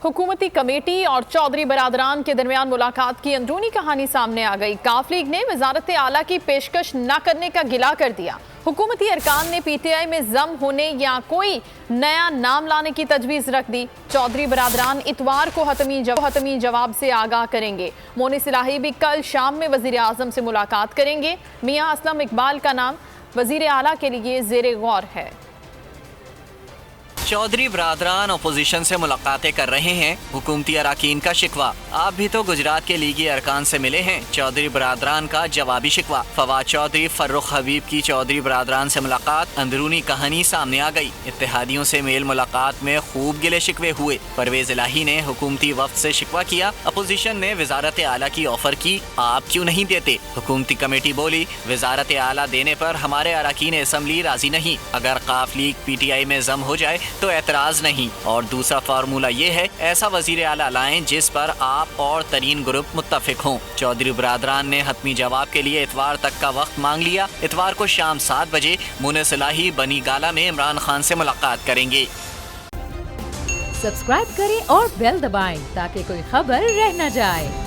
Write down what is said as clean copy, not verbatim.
हुकूमती कमेटी और चौधरी बरादरान के दरमियान मुलाकात की अंदरूनी कहानी सामने आ गई। काफ लीग ने वजारत आला की पेशकश न करने का गिला कर दिया। हुकूमती अरकान ने पीटीआई में जम होने या कोई नया नाम लाने की तजवीज़ रख दी। चौधरी बरादरान इतवार को हतमी जवाब से आगाह करेंगे। मोनिस इलाही भी कल शाम में वजीर आजम से मुलाकात करेंगे। मियां असलम इकबाल का नाम वजीर आला के लिए ज़ेरे गौर है। चौधरी बरादरान अपोजिशन से मुलाकातें कर रहे हैं, हुकूमती अरकान का शिकवा। आप भी तो गुजरात के लीगी अरकान से मिले हैं, चौधरी बरादरान का जवाबी शिकवा। फवाद चौधरी फर्रुख हबीब की चौधरी बरादरान से मुलाकात, अंदरूनी कहानी सामने आ गई। इत्तेहादियों से मेल मुलाकात में खूब गिले शिकवे हुए। परवेज इलाही ने हुकूमती वफ्द से शिकवा किया। अपोजिशन ने वजारत आला की ऑफर की, आप क्यों नहीं देते? हुकूमती कमेटी बोली, वजारत आला देने पर हमारे अरकान असम्बली राजी नहीं। अगर काफ लीग पीटीआई में जम हो जाए तो एतराज नहीं। और दूसरा फार्मूला ये है, ऐसा वजीर आला लाएं जिस पर आप और तरीन ग्रुप मुत्तफिक हों। चौधरी बरादरान ने हतमी जवाब के लिए इतवार तक का वक्त मांग लिया। इतवार को शाम 7 बजे मोनिस इलाही बनी गाला में इमरान खान से मुलाकात करेंगे। सब्सक्राइब करें और बेल दबाएं ताकि कोई खबर रह न जाए।